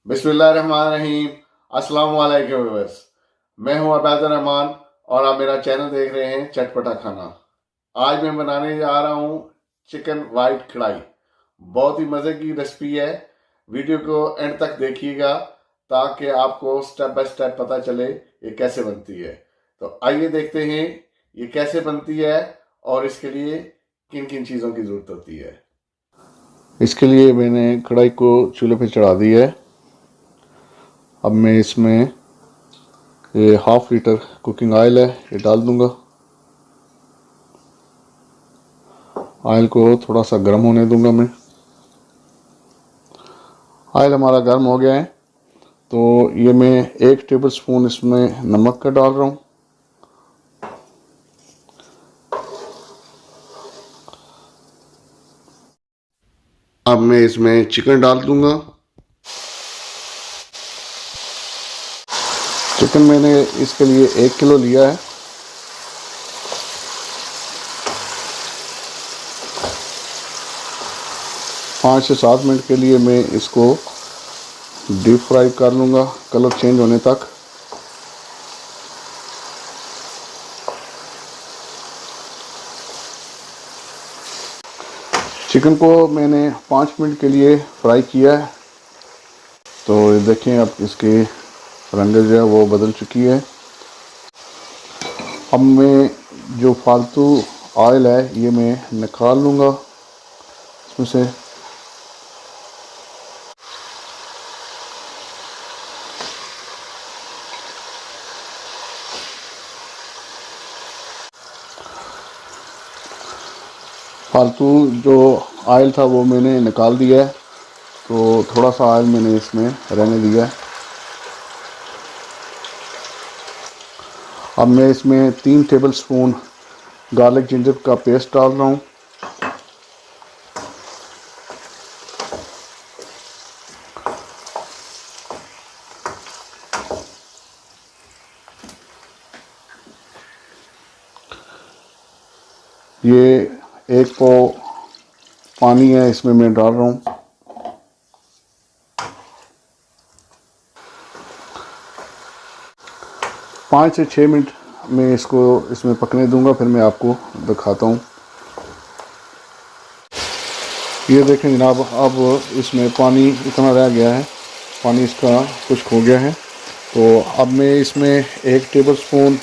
बिस्मिल्लाहिर्रहमानिर्रहीम। अस्सलाम वालेकुम व्यूअर्स, मैं हूं अबैद रहमान और आप मेरा चैनल देख रहे हैं चटपटा खाना। आज मैं बनाने जा रहा हूं चिकन वाइट कढ़ाई। बहुत ही मज़े की रेसिपी है। वीडियो को एंड तक देखिएगा ताकि आपको स्टेप बाय स्टेप पता चले ये कैसे बनती है। तो आइए देखते हैं ये कैसे बनती है और इसके लिए किन किन चीज़ों की ज़रूरत होती है। इसके लिए मैंने कढ़ाई को चूल्हे पे चढ़ा दी है। अब मैं इसमें ये हाफ लीटर कुकिंग ऑयल है, ये डाल दूंगा। ऑयल को थोड़ा सा गर्म होने दूंगा मैं। ऑयल हमारा गर्म हो गया है तो ये मैं 1 टेबल स्पून इसमें नमक का डाल रहा हूँ। अब मैं इसमें चिकन डाल दूंगा। चिकन मैंने इसके लिए 1 किलो लिया है। पाँच से 7 मिनट के लिए मैं इसको डीप फ्राई कर लूँगा, कलर चेंज होने तक। चिकन को मैंने 5 मिनट के लिए फ्राई किया है। तो ये देखें अब इसके रंग जो है वो बदल चुकी है। अब मैं जो फालतू ऑयल है ये मैं निकाल लूँगा इसमें से। फालतू जो ऑयल था वो मैंने निकाल दिया है। तो थोड़ा सा ऑयल मैंने इसमें रहने दिया है। अब मैं इसमें 3 टेबल स्पून गार्लिक जिंजर का पेस्ट डाल रहा हूँ। ये 1 पाव पानी है इसमें मैं डाल रहा हूँ। पाँच से 6 मिनट मैं इसको इसमें पकने दूंगा, फिर मैं आपको दिखाता हूँ। ये देखें जनाब, अब इसमें पानी इतना रह गया है, पानी इसका खुश्क हो गया है। तो अब मैं इसमें 1 टेबल स्पून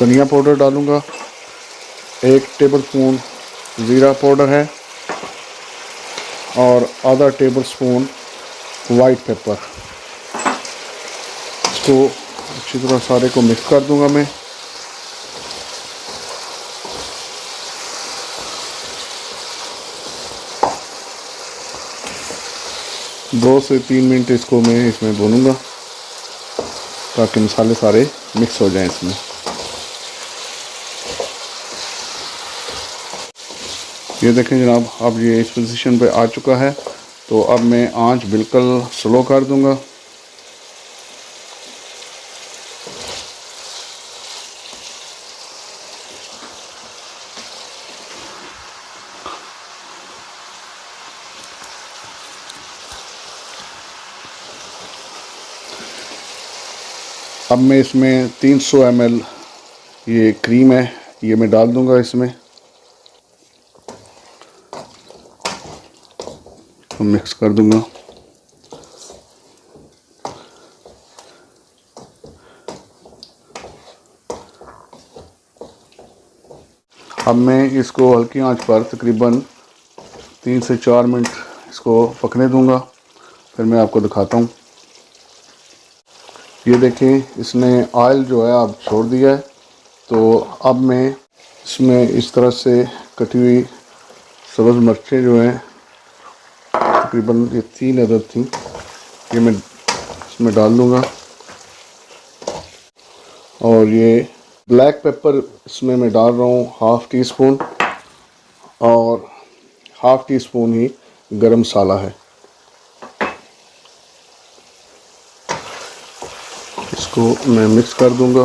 धनिया पाउडर डालूँगा, 1 टेबल स्पून ज़ीरा पाउडर है और आधा टेबल स्पून वाइट पेपर। इसको अच्छी तरह सारे को मिक्स कर दूंगा मैं। दो से 3 मिनट इसको मैं इसमें भूनूंगा ताकि मसाले सारे मिक्स हो जाएं इसमें। ये देखें जनाब, अब ये इस पोजीशन पे आ चुका है। तो अब मैं आंच बिल्कुल स्लो कर दूंगा। अब मैं इसमें 300 ml ये क्रीम है ये मैं डाल दूंगा इसमें। तो मिक्स कर दूंगा। अब मैं इसको हल्की आंच पर तकरीबन 3 से 4 मिनट इसको पकने दूंगा, फिर मैं आपको दिखाता हूँ। ये देखें, इसने ऑयल जो है अब छोड़ दिया है। तो अब मैं इसमें इस तरह से कटी हुई सब्ज़ मिर्चें जो हैं, तकरीबन ये 3 अदद थी, ये मैं इसमें डाल दूँगा। और ये ब्लैक पेपर इसमें मैं डाल रहा हूँ ½ टी स्पून, और ½ टी स्पून ही गरम मसाला है। इसको मैं मिक्स कर दूँगा।